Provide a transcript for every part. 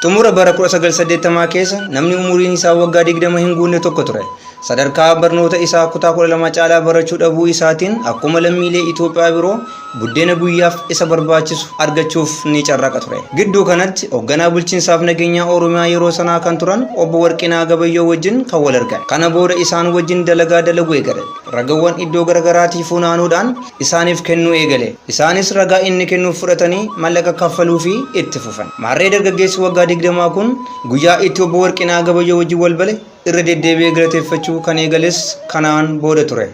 Xumura bara 1980 keessa namni umuriin isaa waggaa 20 hin guunne tokko ture. Sadarkaa barnoota isaa kutaa 12 caalaa barachuu dhabuu isaatiin akkuma lammiilee Itoophiyaa biroo buddeena guyyaaf isa barbaachisu argachuuf ni carraaqa ture. Gidduu kanatti hoogganaa bulchiinsaaf nageenyaa Oromiyaa yeroo sanaa kan turan obbo Warqinaa Gabayyoo wajjin kan wal argan. Kana booda isaan wajjin dalagaa dalaguu eegale. Ragawwan iddoo garaagaraatii fuunaanuudhaan isaaniif kennuu eegale. Isaanis ragaa inni kennuuf fudhatanii mallaqa kaffaluu fi itti fufan. Maarree dargaggeessi waggaa 20 kun guyyaa itti obbo Warqinaa Gabayyoo wajjin wal bale irra deddeebi'ee galateeffachuu kan eegales kanaan booda ture.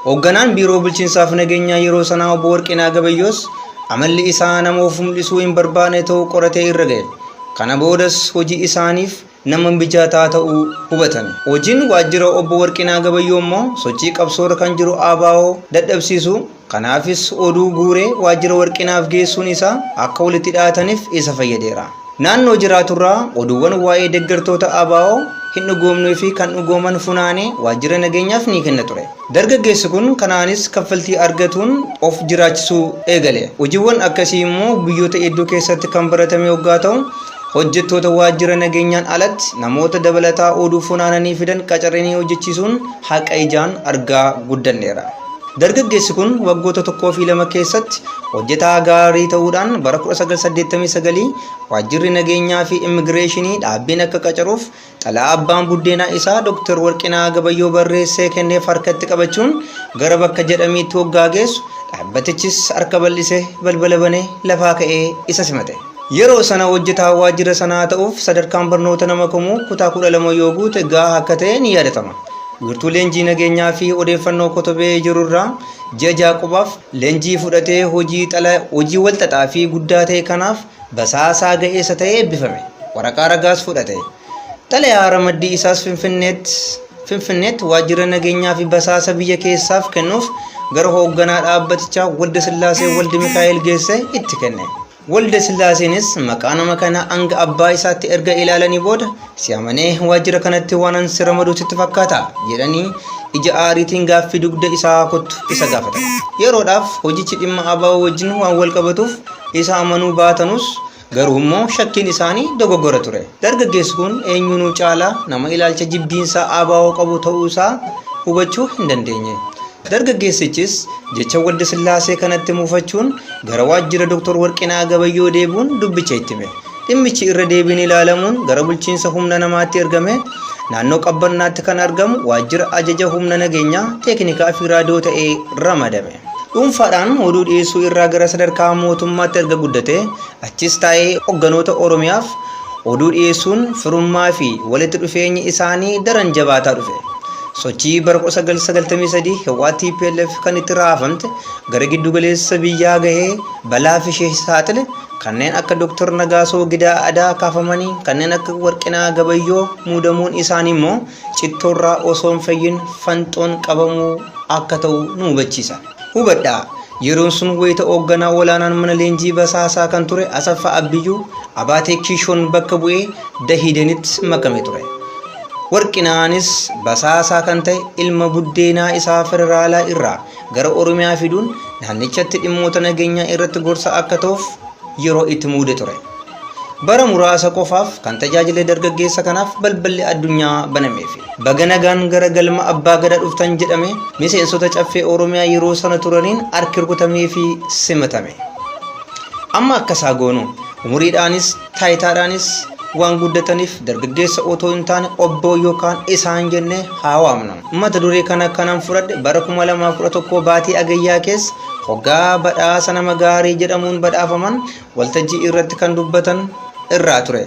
Hoogganaan biiroo bulchiinsaaf nageenyaa yeroo sanaa obbo Warqinaa Gabayyoos amalli isaa nama of mul'isuu hin barbaanne ta'uu qoratee irra ga'e. Kana boodas hojii isaaniif nama mijataa ta'uu hubatan. Hojiin waajjira obbo Warqinaa Gabayyoo immoo sochii qabsoorra kan jiru ABO dadhabsiisu. Kanaafis oduu guuree waajjira Warqinaaf geessuun isaa akka walitti dhiyaataniif isa fayyadeera. Naannoo jiraaturraa oduuwwan waa'ee deeggartoota ABO hin dhugoomnee fi kan dhugooman funaanee waajjira nageenyaaf ni kenna ture. Dargaggeessi kun kanaanis kaffaltii argatuun of jiraachisuu eegale. Hojiiwwan akkasii immoo biyyoota hedduu keessatti kan baratame waggaa ta'u hojjettoota waajjira nageenyaan alatti namoota dabalataa oduu funaananii fidan qacaranii hojjechiisuun haqa ijaan argaa guddanneera. Dargaggeessi kun waggoota 1-2 keessatti hojjetaa gaarii ta'uudhaan bara 1989 waajjirri nageenyaa fi immigireeshinii dhaabbiin akka qacaruuf xalaa abbaan buddeenaa isaa Dr. Warqinaa Gabayyoo barreessee kenneef harkatti qabachuun gara bakka jedhamiitti hoggaa geessu dhaabbatichis harka bal'isee balbala banee lafaa ka'ee isa simate. Yeroo sana hojjetaa waajjira sanaa ta'uuf sadarkaan barnoota nama kamuu kutaa 12 yoo guute gahaa akka ta'e ni yaadatama. Wiirtuu leenjii nageenyaa fi odeeffannoo kotobee jirurraa ji'a Jaaqubaaf leenjii fudhatee hojii walxaxaa fi guddaa ta'e kanaaf basaasaa ga'eessa ta'ee eebbifame. Waraqaa ragaas fudhate. Xalayaa ramaddii isaas Finfinneetti waajjira nageenyaa fi basaasa biyya keessaaf kennuuf gara hoogganaa dhaabbatichaa Walde Sillaasee Walde Mikaa'el geessee itti kenne. Walde Sillaaseenis maqaa nama kana hanga abbaa isaatti erga ilaalanii booda si'amanee waajjira kanatti waan si ramaduutti fakkaata jedhanii ija aariitiin gaaffii dugda isaa kottu isa gaafatan. Yeroodhaaf hojichi dhimma ABO wajjin waan wal qabatuuf isa amanuu baatanus garuu immoo shakkiin isaanii dogoggora ture. Dargaggeessi kun eenyunuu caalaa nama ilaalcha jibbiinsaa ABO qabu ta'uu isaa hubachuu hin dandeenye. Dargaggeessichis jecha Walde Sillaasee kanatti muufachuun gara waajjira Dr. Warqinaa Gabayyoo deebuun dubbicha itti hime. Dhimmichi irra deebiin ilaalamuun gara bulchiinsa humna namaatti ergame. Naannoo qabbannaatti kan argamu waajjira ajaja humna nageenyaa teeknikaa fi raadiyoo ta'ee ramadame. Dhuunfaadhaan oduu dhiyeessuu irraa gara sadarkaa mootummaatti erga guddate achis taa'ee hogganoota Oromiyaaf oduu dhiyeessuun firummaa fi walitti dhufeenyi isaanii daran jabaataa dhufe. Sochii bara 1993 Hawwaat TPLF kan itti raafamte gara giddu galeessa biyyaa gahee balaaf ishee saaxile kanneen akka Dr. Nagaasoo Gida'aa kaafamanii kanneen akka Warqinaa Gabayyoo muudamuun isaanii immoo cittoorraa osoo hin fayyin fanxoon qabamuu akka ta'u nu hubachiisa. Hubadhaa yeroon sun wayita hoogganaa olaanaan mana leenjii basaasaa kan ture Asaffaa Abbiyyuu abaatee Kiishoon bakka bu'ee Dahiidanitti makame ture. Warqinaanis basaasaa kan ta'e ilma buddeenaa isaa federaalaa irraa gara Oromiyaa fiduun naannichatti dhimmoota nageenyaa irratti gorsa akka ta'uuf yeroo itti muude ture. Bara muraasa qofaaf kan tajaajila dargaggeessa kanaaf balballi addunyaa banameefi. Baga nagaan gara galma abbaa gadaa dhuftan jedhame miseensota caffee Oromiyaa yeroo sana turaniin harki rukutamee fi simatame. Amma akkasaa goonu umuriidhaanis taayitaadhaanis waan guddataniif dargaggeessa otoo hin taane obbo yookaan isaan jennee haa waamnu. Mata duree kana kanan fudhadhe bara 2011 baatii Agayyaa keessa hoggaa badhaasa nama gaarii jedhamuun badhaafaman waltajjii irratti kan dubbatan irraa ture.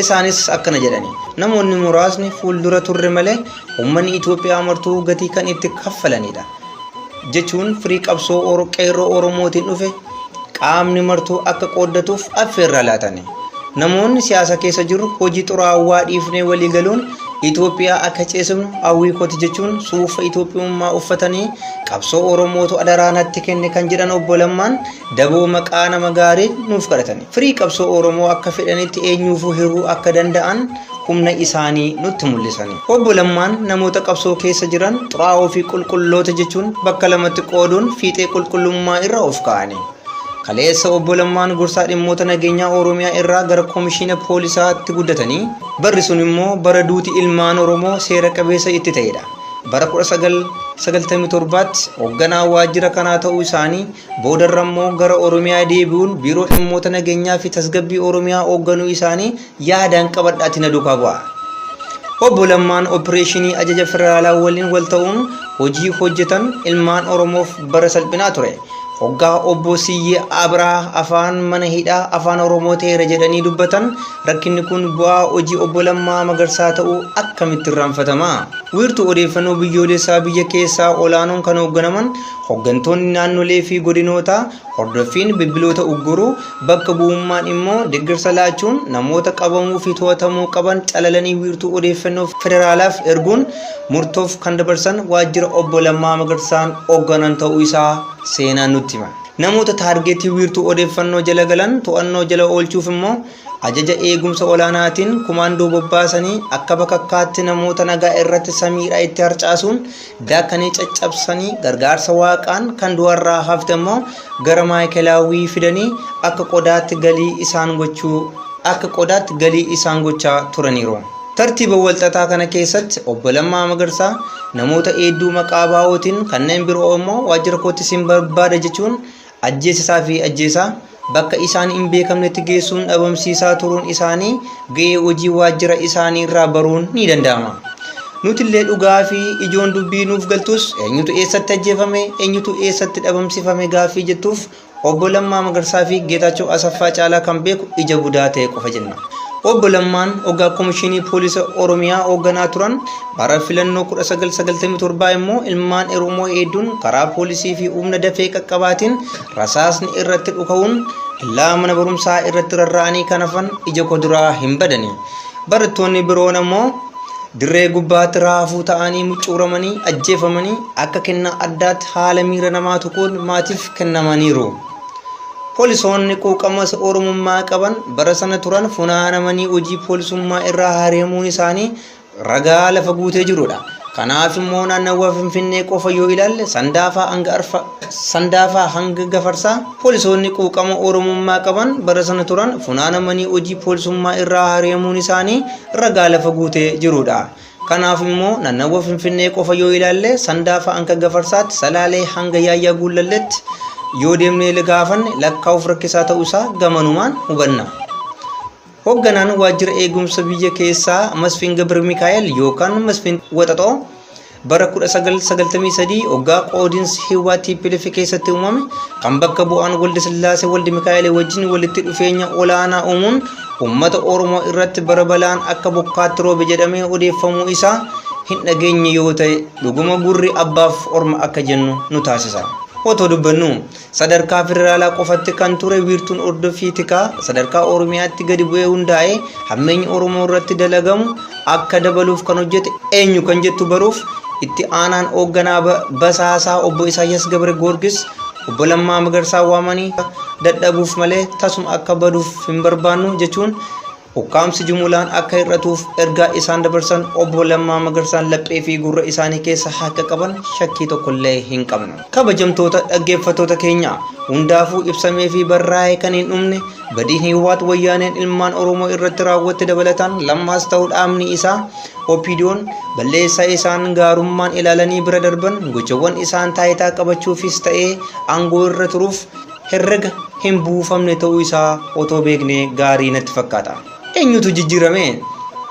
Isaanis akkana jedhani. Namoonni muraasni fuuldura turre malee uummanni Itoophiyaa martuu gatii kan itti kaffalanidha. Jechuun firii qabsoo qeerroo Oromootiin dhufe qaamni martuu akka qooddatuuf affeerra laatani. Namoonni siyaasa keessa jiru hojii xuraawaa dhiifnee walii galuun Itoophiyaa akka ceesifnu hawwii kooti jechuun suufa Itoophiyummaa uffatanii qabsoo Oromootu adaraanatti kenne kan jedhan obbo Lammaan daboo maqaa nama gaarii nuuf kadhatani. Firii qabsoo Oromoo akka fedhanitti eenyuufuu hiruu akka danda'an humna isaanii nutti mul'isani. Obbo Lammaan namoota qabsoo keessa jiran xuraawoo fi qulqulloota jechuun bakka lamatti qooduun fiixee qulqullummaa irra of kaa'ani. kaleessa obbo Lammaan Gorsaa dhimmoota nageenyaa Oromiyaa irraa gara Komishiina Poolisaatti guddatanii barri sun immoo bara duuti ilmaan Oromoo seera qabeessa itti ta'edha. Bara 1997tti hoogganaa waajjira kanaa ta'uu isaanii boodarra immoo gara Oromiyaa deebi'uun biiroo dhimmoota nageenyaa fi tasgabbii Oromiyaa hoogganuu isaanii yaadaan qabadhaatti na duukaa bu'a. Obbo Lammaan opereeshinii ajaja federaalaa waliin wal ta'uun hojii hojjetan ilmaan Oromoof bara salphinaa ture. Hoggaa obbo Siyyee Abraa afaan mana hidhaa afaan Oromoo ta'eera jedhanii dubbatan rakkinni kun bu'aa hojii obbo Lammaa Magarsaa ta'uu akkamitti irraanfatama? Wiirtuu odeeffannoo biyyoolessaa biyya keessaa olaanoon kan hoogganaman hooggantoonni naannolee fi godinoota hordoffiin bilbiloota ugguruu bakka bu'ummaan immoo deeggarsa laachuun namoota qabamuu fi to'atamuu qaban calalanii wiirtuu odeeffannoo federaalaaf erguun murtoof kan dabarsan waajjira obbo Lammaa Magarsaan hoogganan ta'uu isaa seenaan nutti hima. Namoota taargeetii wiirtuu odeeffannoo jala galan to'annoo jala oolchuuf immoo ajaja eegumsa olaanaatiin kumaandoo bobbaasanii akka bakakkaatti namoota nagaa irratti samiidhaa itti harcaasuun daakanii caccabsanii gargaarsa waaqaan kan du'arraa hafte immoo gara maayikelaawwii fidanii akka qodaatti galii isaan gochaa turaniiru. Tartiiba walxaxaa kana keessatti obbo Lammaa Magarsaa namoota hedduu maqaa baa'ootiin kanneen biroo immoo waajjira kootti sin barbaada jechuun ajjeesisaa fi ajjeesaa bakka isaan hin beekamnetti geessuun dhabamsiisaa turuun isaanii ga'ee hojii waajjira isaanii irraa baruun ni danda'ama. Nutillee dhugaa fi ijoon dubbii nuuf galtus eenyutu eessatti ajjeefame eenyutu eessatti dhabamsiifame gaaffii jettuuf obbo Lammaa Magarsaa fi Geetaachoo Asaffaa caalaa kan beeku ija budaa ta'e qofa jenna. Obbo Lammaan hoggaa Komishinii Poolisa Oromiyaa hoogganaa turan bara filannoo 1997 immoo ilmaan Oromoo hedduun karaa poolisii fi humna dafee qaqqabaatiin rasaasni irratti dhuka'uun illaa mana barumsaa irratti rarra'anii kan hafan ija koduraa hin badani. Barattoonni biroon immoo dirree gubbaatti raafuu ta'anii mucuuramanii ajjeefamanii akka kennaa addaatti haala miira namaa tuquun maatiif kennamaniiru. Poolisoonni quuqama Oromummaa qaban bara sana turan funaanamanii hojii poolisummaa irraa hariimuun isaanii ragaa lafa guutee jirudha. Kanaaf immoo naannawaa Finfinnee qofa yoo ilaalle sandaafaa hanga gafarsaa poolisoonni quuqama Oromummaa qaban bara sana turan funaanamanii hojii poolisummaa irraa hariimuun isaanii ragaa lafa guutee jirudha. Kanaaf immoo naannawaa Finfinnee qofa yoo ilaalle sandaafaa hanga gafarsaatti salaalee hanga yaayyaa guullalletti yoo deemnee gaafanne lakkaa'uuf rakkisaa ta'uu isaa gamanumaan hubanna. Hoogganaan waajjira eegumsa biyya keessaa Masfiin Gabir Mikaa'el yookaan Masfiin Waxaxoo bara 1993 hoggaa qoodinsi hiwaa TPLF keessatti uumame kan bakka bu'aan Walde Sillaasee Walde Mikaa'el wajjin walitti dhufeenya olaanaa uumuun uummata Oromoo irratti bara balaan akka bokkaatti roobe jedhamee odeeffamuu isaa hin dhageenye yoo ta'e dhuguma gurri abbaaf orma akka jennu nu taasisa. Otoo dubbannu sadarkaa federaalaa qofatti kan ture wiirtuun ordoffii tikaa sadarkaa Oromiyaatti gadi bu'ee hundaa'ee hammeenyi Oromoo irratti dalagamu akka dabaluuf kan hojjete eenyu kan jettu baruuf itti aanaan hoogganaa basaasaa obbo Isaayyaas Gabre Goorgis obbo Lammaa Magarsaa waamanii dadhabuuf malee tasuma akka baduuf hin barbaannu jechuun ukkaamsi jumulaan akka hir'atuuf ergaa isaan dabarsan obbo Lammaa Magarsaan laphee fi gurra isaanii keessa akka qaban shakkii tokkollee hin qabnu. Kabajamtoota dhaggeeffattoota keenya hundaafuu ibsamee fi barraa'ee kan hin dhumne badiin hiwaat wayyaaneen ilmaan Oromoo irratti raawwatte dabalataan lammaas ta'uu dhaabni isaa OPDO'n balleessaa isaan gaarummaan ilaalanii bira darban gochawwan isaan taayitaa qabachuufis ta'ee aangoo irra turuuf herrega hin buufamne ta'uu isaa otoo beeknee gaarii natti fakkaata. Eenyutu jijjiirame?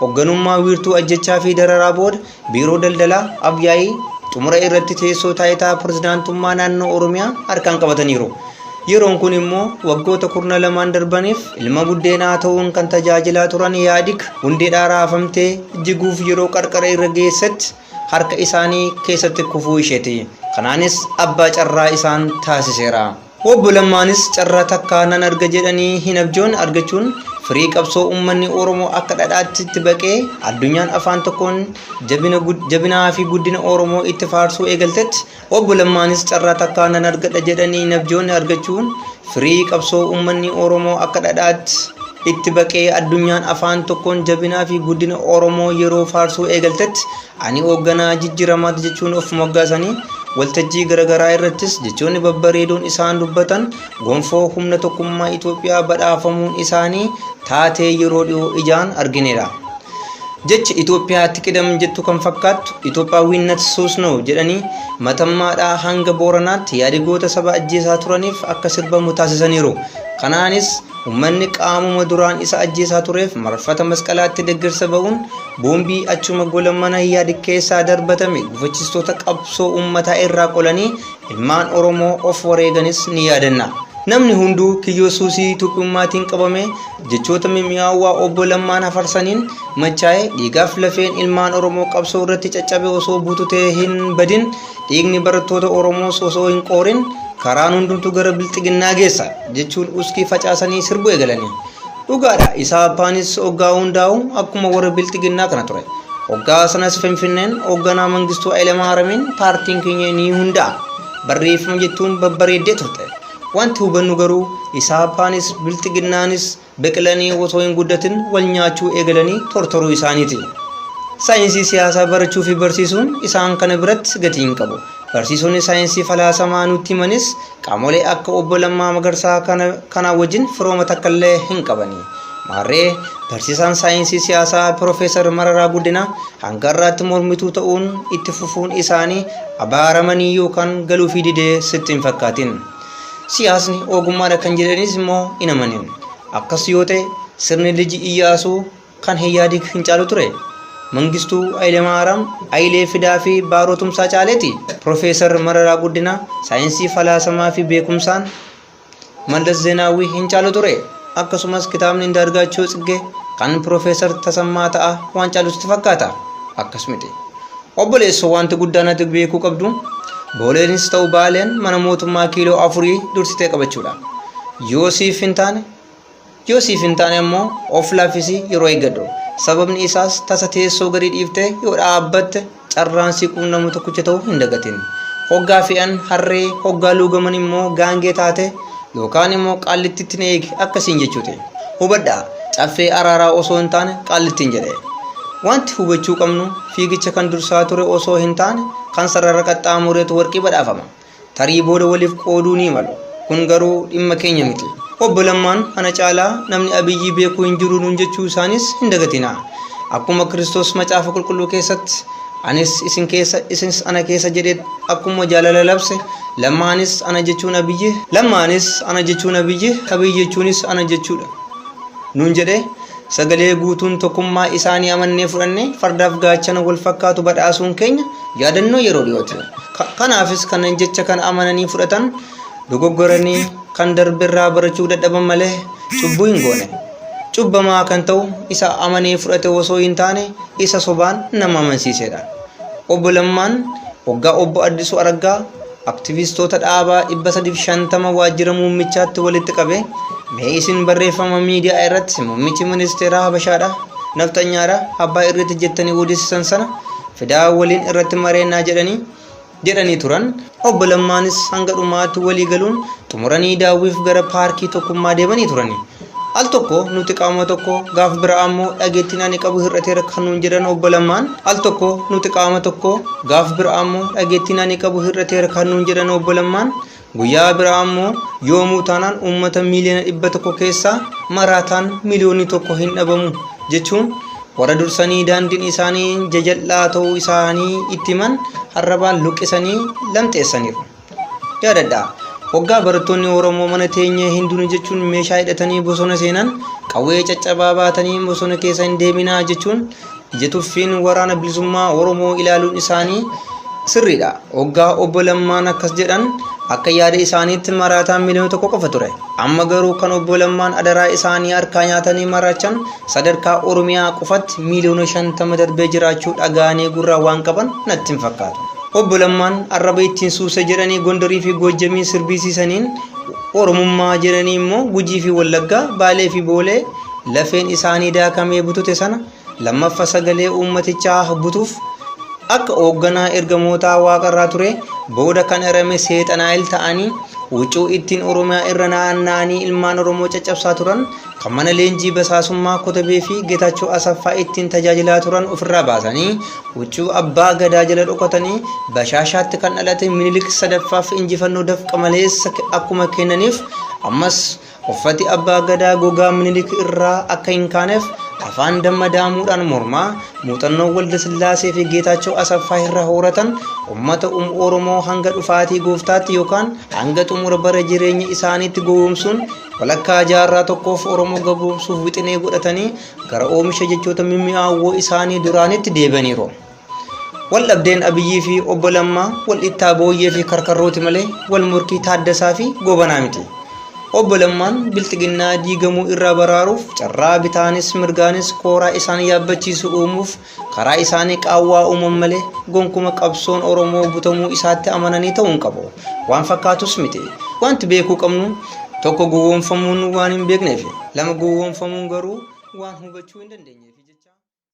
Hoogganummaa wiirtuu ajjechaa fi dararaa booda biiroo daldalaa Abyaayii xumura irratti teessoo taayitaa pirezidaantummaa naannoo Oromiyaa harkaan qabataniiru. Yeroon kun immoo waggoota 12 darbaniif ilma buddeenaa ta'uun kan tajaajilaa turan Yaadig hundeedhaa raafamtee jiguuf yeroo qarqara irra geessetti harka isaanii keessatti kufuu isheeti. Kanaanis abbaa carraa isaan taasiseera. Obbo Lammaanis carraa takkaa nan arga jedhanii hin abjoon argachuun firii qabsoo uummanni Oromoo akka dhadhaatti baqee addunyaan afaan tokkoon jabinaa fi guddina Oromoo itti faarsuu eegaltetti obbo Lammaanis carraa takkaa nan argadha jedhanii hin abjoon argachuun firii qabsoo uummanni Oromoo akka dhadhaatti itti baqee addunyaan afaan tokkoon jabinaa fi guddina Oromoo yeroo faarsuu eegaltetti ani hoogganaa jijjiiramaati jechuun of moggaasanii waltajjii garaagaraa irrattis jechoonni babbareedoon isaan dubbatan gonfoo humna tokkummaa Itoophiyaa badhaafamuun isaanii taatee yeroo dhiyoo ijaan argineera. Jecha Itoophiyaatti qidam jettu kan fakkaattu Itoophiyaawwinnat soosnoo jedhanii matammaadhaa hanga booranaatti yaadigoota saba ajjeesaa turaniif akka sirbamu taasisaniiru. Kanaanis uummanni qaamuma duraan isa ajjeesaa tureef marfata masqalaatti deeggarsa ba'uun boombii achuma gola mana yaadi keessaa darbatame gufachiistota qabsoo uummataa irraa qolanii ilmaan Oromoo of wareeganis ni yaadanna. Namni hunduu kiyyoo suusii Itoophiyummaatiin qabame jechoota mimi'aawwaa obbo Lammaan hafarsaniin machaa'ee dhiigaaf lafeen ilmaan Oromoo qabsoo irratti caccabe osoo buututee hin badin dhiigni barattoota Oromoo osoo hin qoorin karaan hundumtu gara bilxiginnaa geessa jechuun uskii facaasanii sirbu eegalanii. Dhugaadha isaa abbaanis hoggaa hundaa'u akkuma warra bilxiginnaa kana ture. Hoggaa sanas Finfinneen hoogganaa Mangistuu Hayilamaaramiin paartiin keenya ni hundaa'a. Barreeffama jechuun babbareeddee turte. Wanti hubannu garuu isaa abbaanis bilxiginnaanis biqilanii osoo hin guddatin wal nyaachuu eegalanii tortoruu isaaniiti. Saayinsii siyaasaa barachuu fi barsiisuun isaan kana biratti gatii hin qabu. Barsiisonni saayinsii falaasamaa nutti himanis qaamolee akka obbo Lammaa Magarsaa kana wajjin firooma takkallee hin qabani. Maarree barsiisaan saayinsii siyaasaa Piroofeesar Mararaa Guddinaa hanga har'aatti mormituu ta'uun itti fufuun isaanii abaaramanii yookaan galuu fi didee sitti hin fakkaatin. Siyaasni ogummaadha kan jedhanis immoo hin amanin. Akkas yoo ta'e sirni liji Iyyaasuu kan Hiyyaadiig hin caalu ture. Mangistuu Hayilamaariyaam Hayilee Fidaa fi Baarotumsaa caaleeti. Piroofeesar Mararaa Guddinaa saayinsii falaasamaa fi beekumsaan Mallas Zeenaawwii hin caalu ture. Akkasumas kitaabni Indaargaachoo Tsiggee kan Piroofeesar Tasammaa Ta'a waan caalutti fakkaata. Akkas miti. Obboleessoo wanti guddaan ati beekuu qabdu booleenis ta'u baaleen mana mootummaa kiiloo 4 dursitee qabachuudha. Yoosiif hin taane immoo of laaffisi yeroo eeggadhu. Sababni isaas tasa teessoo gadi dhiiftee yoo dhaabbatte carraan si quunnamu tokkicha ta'uu hin dagatin. Hoggaa fe'an harree hoggaa luugaman immoo gaangee taate yookaan immoo qaallittitti na eegi akkasiin jechuuti. Hubadhaa caffee araaraa osoo hin taane qaallittiin jedhe. Wanti hubachuu qabnu fiigicha kan dursaa ture osoo hin taane kan sarara qaxxaamureetu warqii badhaafama. Tarii booda waliif qooduu ni malu. Kun garuu dhimma keenya miti. Obbo Lammaan ana caalaa namni Abiyyii beekuu hin jiru nuun jechuu isaanis hin dagatina. Akkuma Kiristoos macaafa qulqulluu keessatti anis isin keessa isinis ana keessa jedhee akkuma jaalala labse Lammaanis ana jechuun Abiyyi Abiyyi jechuunis ana jechuudha. Nuun jedhee sagalee guutuun tokkummaa isaanii amannee fudhanne fardaaf gaachana wal fakkaatu badhaasuun keenya yaadannoo yeroo dhiyooti. Kanaafis kanneen jecha kana amananii fudhatan dogoggoranii kan darbirraa barachuu dadhaban malee cubbuu hin goone. Cubbamaa kan ta'u isa amanee fudhate osoo hin taane isa sobaan nama amansiisedha. Obbo Lammaan hoggaa obbo Addisuu Araggaa aktivistoota dhaabaa 350 waajjira muummichaatti walitti qabe mee isin barreeffama miidiyaa irratti muummichi ministeeraa Habashaadha naftanyaadha abbaa irratti jettanii odeessisan sana fidaa waliin irratti mareenaa jedhanii turan. Obbo Lammaanis hanga dhumaatti walii galuun xumuranii daawwiif gara paarkii tokkummaa deemanii turani. Al tokko nuti qaama tokko gaaf bira ammoo dhageettiin ani qabu hir'ateera kan nuun jedhan Obbo Lammaan. Al tokko nuti qaama tokko gaaf bira ammoo dhageettiin ani qabu hir'ateera kan nuun jedhan Obbo Lammaan. Guyyaa bira ammoo yoomuu taanaan uummata miiliyoona 100 keessaa maraataan miliyoonni 1 hin dhabamu jechuun warra dursanii daandiin isaanii jajallaa ta'uu isaanii itti himan harrabaan luqqisanii lamxeessaniiru. Yaadadhaa hoggaa barattoonni Oromoo mana teenyee hinduun jechuun meeshaa hidhatanii bosona seenan qawwee caccabaa baatanii bosona keessa hin deeminaa jechuun ija tuffiin waraana bilisummaa Oromoo ilaaluun isaanii sirriidha. Hoggaa Obbo Lammaan akkas jedhan akka yaada isaaniitti maraataan miliyoona 1 qofa ture. Amma garuu kan Obbo Lammaan adaraa isaanii harkaa nyaatanii maraachan sadarkaa Oromiyaa qofatti miliyoona 50 darbee jiraachuu dhagaanii gurraa waan qaban natti hin fakkaatu. Obbo Lammaan arraba ittiin suuse jedhanii Gondarii fi Goojjamii sirbisiisaniin Oromummaa jedhanii immoo Gujii fi Wallaggaa Baalee fi Boolee lafeen isaanii daakamee butute sana lammaffaa sagalee uummatichaa butuuf akka hoogganaa ergamootaa waaqarraa ture booda kan erame seexanaa'el ta'anii huccuu ittiin Oromiyaa irra naanna'anii ilmaan Oromoo caccabsaa turan kan mana leenjii basaasummaa Kotabee fi Geetaachoo Asaffaa ittiin tajaajilaa turan ofirraa baasanii huccuu abbaa gadaa jala dhokatanii bashaashaatti kan dhalate Minilik sadaffaaf injifannoo dafqa maleessa akkuma kennaniif ammas uffati abbaa gadaa gogaa Minilik irraa akka hin kaaneef afaan dammadaamuudhaan mormaa muuxannoo Walda Sillaasee fi Geetaachoo Asaffaa irraa horatan ummata Oromoo hanga dhufaatii gooftaatti yookaan hanga xumura bara jireenya isaaniitti gowwoomsuun walakkaa jaarraa tokkoof Oromoo gabroomsuuf wixinee godhatanii gara oomisha jechoota mimmi'aawwoo isaanii duraanitti deebi'aniiru. Wal dhabdeen Abiyyii fi Obbo Lammaa wal ittaa booyyee fi karkarrooti malee wal morkii Taaddasaa fi Gobanaa miti. Obbo Lammaan bilxiginnaa diigamuu irraa baraaruuf carraa bitaanis mirgaanis kooraa isaanii yaabbachiisu uumuuf karaa isaanii qaawwaa uuman malee gonkuma qabsoon Oromoo butamuu isaatti amananii ta'uu hin qabu. Waan fakkaatus miti. Wanti beekuu qabnu tokko gowwoomfamuun waan hin beekneef lama gowwoomfamuun garuu waan hubachuu hin dandeenyeef.